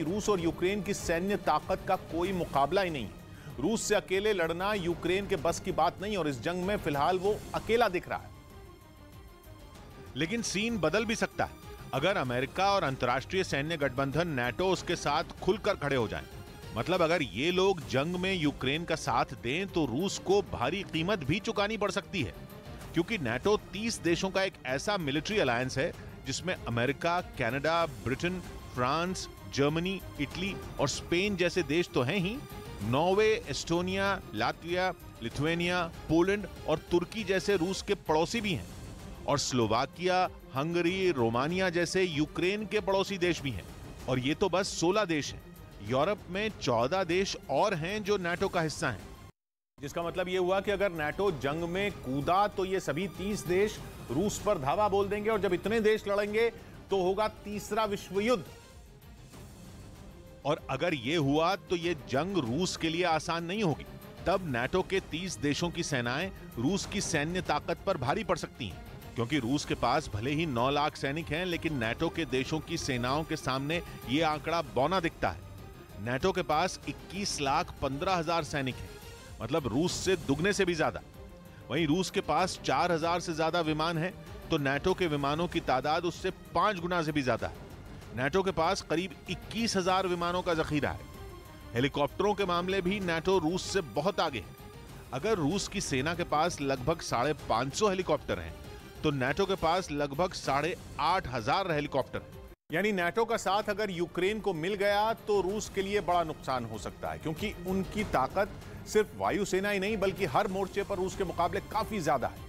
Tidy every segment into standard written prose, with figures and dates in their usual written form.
रूस और यूक्रेन की सैन्य ताकत का कोई मुकाबला ही नहीं है। रूस से अकेले लड़ना यूक्रेन के बस की बात नहीं और इस जंग में फिलहाल वो अकेला दिख रहा है। लेकिन सीन बदल भी सकता है अगर अमेरिका और अंतर्राष्ट्रीय सैन्य गठबंधन नाटो उसके साथ खुलकर खड़े हो जाएं। मतलब अगर ये लोग जंग में यूक्रेन का साथ दें तो रूस को भारी कीमत भी चुकानी पड़ सकती है, क्योंकि नाटो 30 देशों का एक ऐसा मिलिट्री अलायंस है जिसमें America, Canada, Britain, France, Germany, Italy और स्पेन जैसे देश तो हैं ही, Norway, Estonia, Latvia, Lithuania, Poland और तुर्की जैसे रूस के पड़ोसी भी हैं, और स्लोवाकिया, हंगरी, रोमानिया जैसे यूक्रेन के पड़ोसी देश भी हैं। और ये तो बस 16 देश हैं। यूरोप में 14 देश और हैं जो नाटो का हिस्सा हैं। जिसका मतलब यह हुआ कि अगर नाटो जंग में कूदा तो ये सभी 30 देश रूस पर धावा बोल देंगे, और जब इतने देश लड़ेंगे तो होगा तीसरा विश्व युद्ध। और अगर ये हुआ तो ये जंग रूस के लिए आसान नहीं होगी। तब नाटो के 30 देशों की सेनाएं रूस की सैन्य ताकत पर भारी पड़ सकती हैं, क्योंकि रूस के पास भले ही 9 लाख सैनिक हैं, लेकिन नाटो के देशों की सेनाओं के सामने ये आंकड़ा बौना दिखता है। नाटो के पास 21,15,000 सैनिक हैं, मतलब रूस से दुगने से भी ज्यादा। वहीं रूस के पास 4,000 से ज्यादा विमान हैं, तो नाटो के विमानों की तादाद उससे 5 गुना से भी ज्यादा है। नाटो के पास करीब 21,000 विमानों का जखीरा है। हेलीकॉप्टरों के मामले भी नाटो रूस से बहुत आगे है। अगर रूस की सेना के पास लगभग 550 हेलीकॉप्टर हैं, तो नाटो के पास लगभग 8,500 हेलीकॉप्टर हैं। यानी नाटो का साथ अगर यूक्रेन को मिल गया तो रूस के लिए बड़ा नुकसान हो सकता है, क्योंकि उनकी ताकत सिर्फ वायुसेना ही नहीं बल्कि हर मोर्चे पर रूस के मुकाबले काफी ज्यादा है।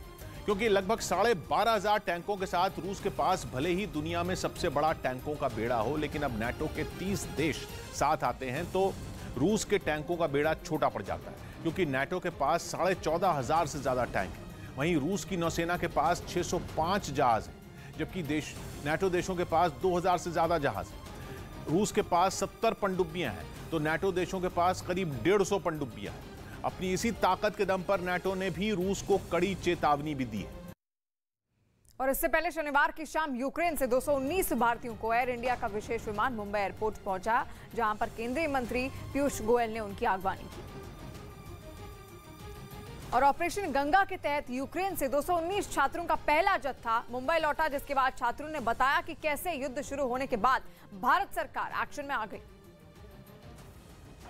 क्योंकि लगभग 12,500 टैंकों के साथ रूस के पास भले ही दुनिया में सबसे बड़ा टैंकों का बेड़ा हो, लेकिन अब नाटो के 30 देश साथ आते हैं तो रूस के टैंकों का बेड़ा छोटा पड़ जाता है, क्योंकि नाटो के पास 14,500 से ज्यादा टैंक है। वहीं रूस की नौसेना के पास 605 जहाज हैं, जबकि नाटो देशों के पास 2,000 से ज्यादा जहाज हैं। रूस के पास 70 पनडुब्बियां हैं, तो नाटो देशों के पास करीब 150 पनडुब्बियां हैं। अपनी इसी ताकत के दम पर नाटो ने भी रूस को कड़ी चेतावनी भी दी है। और इससे पहले शनिवार की शाम यूक्रेन से 219 भारतीयों को एयर इंडिया का विशेष विमान मुंबई एयरपोर्ट पहुंचा, जहां पर केंद्रीय मंत्री पीयूष गोयल ने उनकी आगवानी की। और ऑपरेशन गंगा के तहत यूक्रेन से 219 छात्रों का पहला जत्था मुंबई लौटा, जिसके बाद छात्रों ने बताया कि कैसे युद्ध शुरू होने के बाद भारत सरकार एक्शन में आ गई।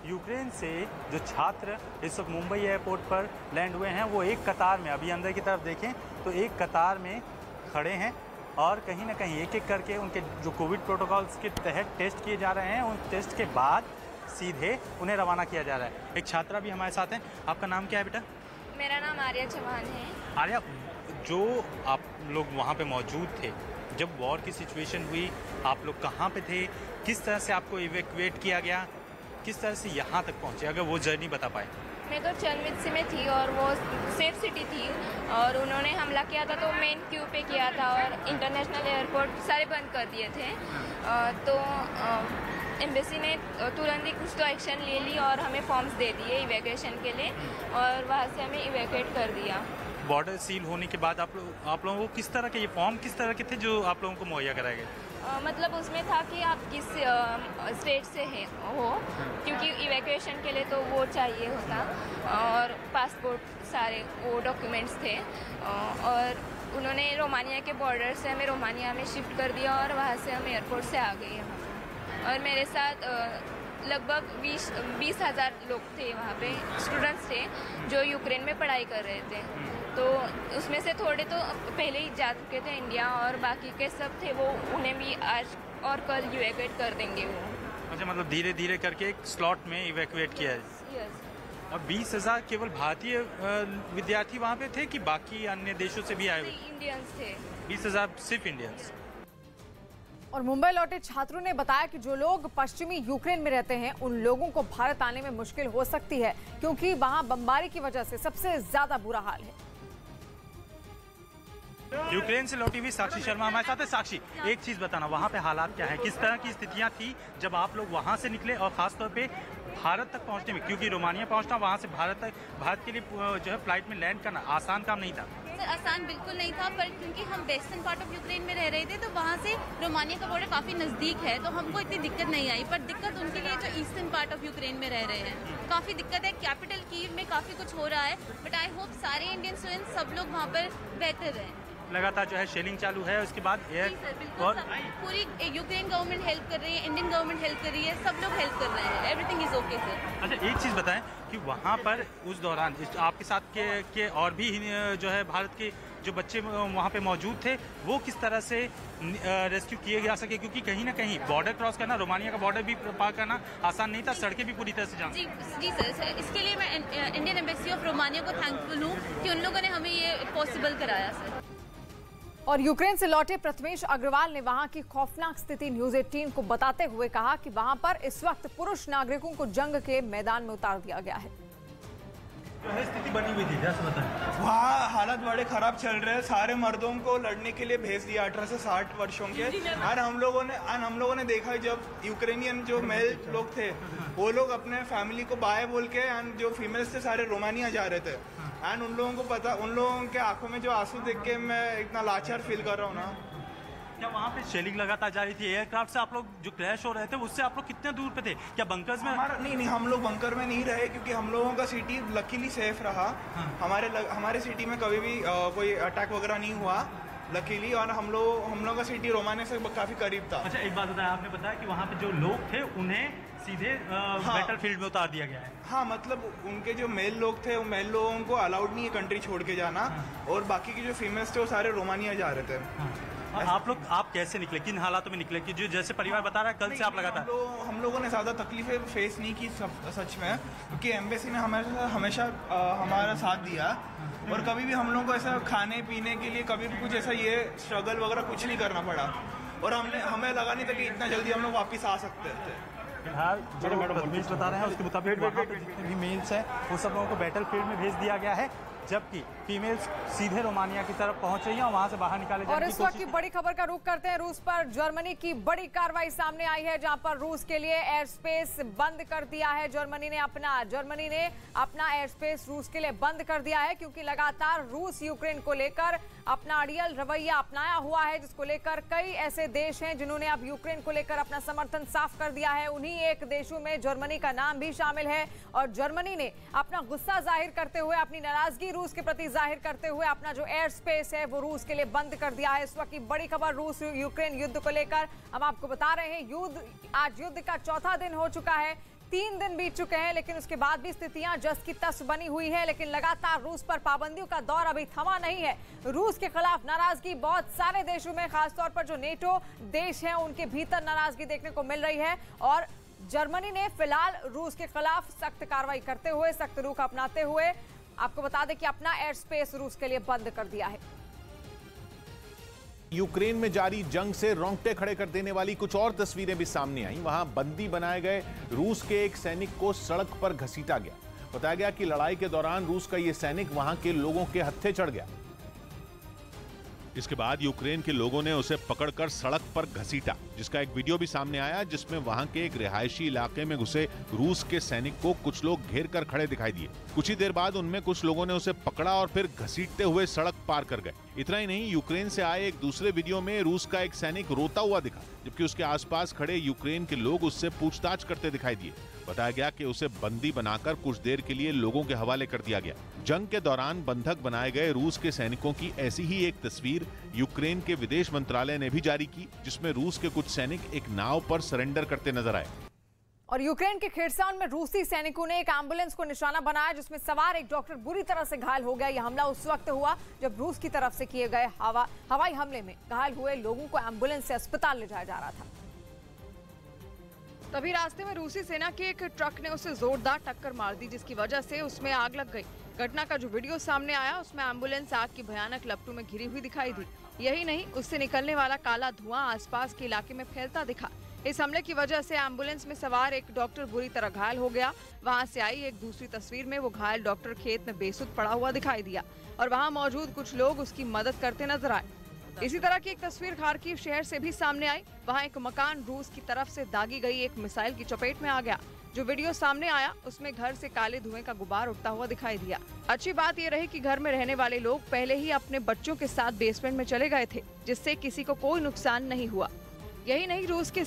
यूक्रेन से जो छात्र इस वक्त मुंबई एयरपोर्ट पर लैंड हुए हैं वो एक कतार में, अभी अंदर की तरफ देखें तो एक कतार में खड़े हैं, और कहीं ना कहीं एक एक करके उनके जो कोविड प्रोटोकॉल्स के तहत टेस्ट किए जा रहे हैं, उन टेस्ट के बाद सीधे उन्हें रवाना किया जा रहा है। एक छात्रा भी हमारे साथ हैं। आपका नाम क्या है बेटा? मेरा नाम आर्या चौहान है। आर्या, जो आप लोग वहाँ पे मौजूद थे जब वॉर की सिचुएशन हुई, आप लोग कहाँ पे थे, किस तरह से आपको इवैक्यूएट किया गया, किस तरह से यहाँ तक पहुँचे, अगर वो जर्नी बता पाए। मैं तो चंदमित्सी में थी और वो सेफ सिटी थी, और उन्होंने हमला किया था तो मेन क्यू पे किया था, और इंटरनेशनल एयरपोर्ट सारे बंद कर दिए थे। तो एम्बेसी ने तुरंत ही कुछ तो एक्शन ले ली और हमें फॉर्म्स दे दिए इवैक्यूएशन के लिए, और वहाँ से हमें इवैक्यूएट कर दिया। बॉर्डर सील होने के बाद आप लोगों को किस तरह के ये फॉर्म किस तरह के थे जो आप लोगों को मुहैया कराए गए? मतलब उसमें था कि आप किस स्टेट से हो, क्योंकि इवैक्यूएशन के लिए तो वो चाहिए होता, और पासपोर्ट सारे वो डॉक्यूमेंट्स थे। और उन्होंने रोमानिया के बॉर्डर से हमें रोमानिया में शिफ्ट कर दिया, और वहाँ से हम एयरपोर्ट से आ गए। और मेरे साथ लगभग 20,000 लोग थे, वहाँ पे स्टूडेंट्स थे जो यूक्रेन में पढ़ाई कर रहे थे। तो उसमें से थोड़े तो पहले ही जा चुके थे इंडिया, और बाकी के सब थे वो उन्हें भी आज और कल इवैक्यूएट कर देंगे वो। अच्छा, मतलब धीरे धीरे करके एक स्लॉट में इवैक्यूएट किया है। यस। और 20,000 केवल भारतीय विद्यार्थी वहाँ पे थे कि बाकी अन्य देशों से भी आए हुए? इंडियंस थे। 20,000 सिर्फ इंडियंस। और मुंबई लौटे छात्रों ने बताया कि जो लोग पश्चिमी यूक्रेन में रहते हैं उन लोगों को भारत आने में मुश्किल हो सकती है, क्योंकि वहां बमबारी की वजह से सबसे ज्यादा बुरा हाल है। यूक्रेन से लौटी हुई साक्षी शर्मा हमारे साथ है। साक्षी, एक चीज बताना, वहाँ पे हालात क्या है, किस तरह की स्थितियाँ थी जब आप लोग वहाँ से निकले, और खासतौर पे भारत तक पहुँचने में, क्योंकि रोमानिया पहुँचना वहाँ से भारत के लिए जो है फ्लाइट में लैंड करना आसान काम नहीं था। सर आसान बिल्कुल नहीं था, पर क्योंकि हम वेस्टर्न पार्ट ऑफ यूक्रेन में रह रहे थे तो वहाँ से रोमानिया का बॉर्डर काफ़ी नज़दीक है, तो हमको इतनी दिक्कत नहीं आई। पर दिक्कत उनके लिए जो ईस्टर्न पार्ट ऑफ यूक्रेन में रह रहे हैं, काफ़ी दिक्कत है। कैपिटल कीव में काफ़ी कुछ हो रहा है, बट आई होप सारे इंडियन स्टूडेंट्स सब लोग वहाँ पर बेहतर रहें। लगातार जो है शेलिंग चालू है, उसके बाद एयर और पूरी यूक्रेन गवर्नमेंट हेल्प कर रही है, इंडियन गवर्नमेंट हेल्प कर रही है, सब लोग हेल्प कर रहे हैं। Everything is okay sir. अच्छा, एक चीज़ बताएं कि वहाँ पर उस दौरान आपके साथ के और भी जो है भारत के जो बच्चे वहाँ पे मौजूद थे, वो किस तरह से रेस्क्यू किए जा सके, क्योंकि कहीं ना कहीं बॉर्डर क्रॉस करना, रोमानिया का बॉर्डर भी पार करना आसान नहीं था, सड़कें भी पूरी तरह से जाम। जी सर, इसके लिए मैं इंडियन एम्बेसी ऑफ रोमानिया को थैंकफुल हूँ कि उन लोगों ने हमें ये पॉसिबल कराया सर। और यूक्रेन से लौटे प्रथमेश अग्रवाल ने वहां की खौफनाक स्थिति न्यूज 18 को बताते हुए कहा कि वहां पर इस वक्त पुरुष नागरिकों को जंग के मैदान में उतार दिया गया है। स्थिति बनी हुई थी, जैसे बताएं। वहाँ हालत बड़े खराब चल रहे हैं। सारे मर्दों को लड़ने के लिए भेज दिया 18 से 60 वर्षों के। और हम लोगों ने देखा जब यूक्रेनियन जो मेल लोग थे वो लोग अपने फैमिली को बाय बोल के, एंड जो फीमेल्स थे सारे रोमानिया जा रहे थे। एंड उन लोगों के आंखों में जो आंसू देख के मैं इतना लाचार फील कर रहा हूँ ना। क्या वहाँ पे शेलिंग लगातार जारी थी? एयरक्राफ्ट से आप लोग जो क्रैश हो रहे थे उससे आप लोग कितने दूर पे थे? क्या बंकर्स में? नहीं, हम लोग बंकर में नहीं रहे, क्योंकि हम लोगों का सिटी लकीली सेफ रहा। हमारे सिटी में कभी भी कोई अटैक वगैरह नहीं हुआ लकीली, और हम लोग का सिटी रोमानिया से काफी करीब था। अच्छा, एक बात बताया, आपने बताया कि वहाँ पे जो लोग थे उन्हें सीधे बैटलफील्ड में उतार दिया गया है। हाँ, मतलब उनके जो मेल लोग थे, वो मेल लोगों को अलाउड नहीं है कंट्री छोड़ के जाना। और बाकी के जो फीमेल्स थे वो सारे रोमानिया जा रहे थे। और आप कैसे निकले, किन हालातों में निकले? कि जो जैसे परिवार बता रहा है कल से आप लगातार। हम लोगों ने ज़्यादा तकलीफें फेस नहीं की सच में, क्योंकि एम्बेसी ने हमेशा हमारा साथ दिया। और कभी भी हम लोगों को ऐसा खाने पीने के लिए कभी भी कुछ ऐसा ये स्ट्रगल वगैरह कुछ नहीं करना पड़ा। और हमें लगा नहीं था कि इतना जल्दी हम लोग वापस आ सकते थे। फिलहाल जो प्रथमेश बता रहे हैं उसके मुताबिक वहाँ पे जितने भी मेल्स हैं वो सब लोगों को बैटल फील्ड में भेज दिया गया है, जबकि फीमेल्स सीधे रोमानिया की तरफ पहुंच रही हैं और वहां से बाहर निकाले जाने की कोशिश। और इस वक्त की बड़ी खबर का रुख करते हैं रूस पर। जर्मनी की बड़ी कार्रवाई सामने आई है, जहां पर रूस के लिए एयर स्पेस बंद कर दिया है। जर्मनी ने अपना एयर स्पेस रूस के लिए बंद कर दिया है, क्योंकि लगातार रूस यूक्रेन को लेकर अपना अड़ियल रवैया अपनाया हुआ है, जिसको लेकर कई ऐसे देश हैं जिन्होंने अब यूक्रेन को लेकर अपना समर्थन साफ कर दिया है। उन्हीं एक देशों में जर्मनी का नाम भी शामिल है। और जर्मनी ने अपना गुस्सा जाहिर करते हुए, अपनी नाराजगी रूस के प्रति जाहिर करते हुए अपना जो एयर स्पेस है वो रूस के लिए बंद कर दिया है। इस वक्त की बड़ी खबर रूस यूक्रेन युद्ध को लेकर हम आपको बता रहे हैं। आज युद्ध का चौथा दिन हो चुका है, 3 दिन बीत चुके हैं, लेकिन उसके बाद भी स्थितियां जस की तस बनी हुई है। लेकिन लगातार रूस पर पाबंदियों का दौर अभी थमा नहीं है। रूस के खिलाफ नाराजगी बहुत सारे देशों में, खासतौर पर जो नेटो देश हैं उनके भीतर नाराजगी देखने को मिल रही है। और जर्मनी ने फिलहाल रूस के खिलाफ सख्त कार्रवाई करते हुए, सख्त रुख अपनाते हुए आपको बता दें कि अपना एयर स्पेस रूस के लिए बंद कर दिया है। यूक्रेन में जारी जंग से रोंगटे खड़े कर देने वाली कुछ और तस्वीरें भी सामने आई। वहां बंदी बनाए गए रूस के एक सैनिक को सड़क पर घसीटा गया। बताया गया कि लड़ाई के दौरान रूस का यह सैनिक वहां के लोगों के हत्थे चढ़ गया। इसके बाद यूक्रेन के लोगों ने उसे पकड़कर सड़क पर घसीटा, जिसका एक वीडियो भी सामने आया, जिसमें वहां के एक रिहायशी इलाके में घुसे रूस के सैनिक को कुछ लोग घेर कर खड़े दिखाई दिए। कुछ ही देर बाद उनमें कुछ लोगों ने उसे पकड़ा और फिर घसीटते हुए सड़क पार कर गए। इतना ही नहीं, यूक्रेन से आए एक दूसरे वीडियो में रूस का एक सैनिक रोता हुआ दिखा, जबकि उसके आसपास खड़े यूक्रेन के लोग उससे पूछताछ करते दिखाई दिए। बताया गया कि उसे बंदी बनाकर कुछ देर के लिए लोगों के हवाले कर दिया गया। जंग के दौरान बंधक बनाए गए रूस के सैनिकों की ऐसी ही एक तस्वीर यूक्रेन के विदेश मंत्रालय ने भी जारी की, जिसमें रूस के कुछ सैनिक एक नाव पर सरेंडर करते नजर आए। और यूक्रेन के खेरसान में रूसी सैनिकों ने एक एम्बुलेंस को निशाना बनाया, जिसमें सवार एक डॉक्टर बुरी तरह से घायल हो गया। यह हमला उस वक्त हुआ जब रूस की तरफ से किए गए हवाई हमले में घायल हुए लोगों को एम्बुलेंस से अस्पताल ले जाया जा रहा था। तभी रास्ते में रूसी सेना के एक ट्रक ने उसे जोरदार टक्कर मार दी, जिसकी वजह से उसमें आग लग गई। घटना का जो वीडियो सामने आया उसमें एम्बुलेंस आग की भयानक लपटों में घिरी हुई दिखाई दी। यही नहीं, उससे निकलने वाला काला धुआं आसपास के इलाके में फैलता दिखा। इस हमले की वजह से एम्बुलेंस में सवार एक डॉक्टर बुरी तरह घायल हो गया। वहां से आई एक दूसरी तस्वीर में वो घायल डॉक्टर खेत में बेसुध पड़ा हुआ दिखाई दिया और वहां मौजूद कुछ लोग उसकी मदद करते नजर आए। इसी तरह की एक तस्वीर खार्किव शहर से भी सामने आई। वहां एक मकान रूस की तरफ से दागी गई एक मिसाइल की चपेट में आ गया, जो वीडियो सामने आया उसमें घर से काले धुएं का गुबार उठता हुआ दिखाई दिया। अच्छी बात ये रही कि घर में रहने वाले लोग पहले ही अपने बच्चों के साथ बेसमेंट में चले गए थे, जिससे किसी को कोई नुकसान नहीं हुआ। यही नहीं, रूस के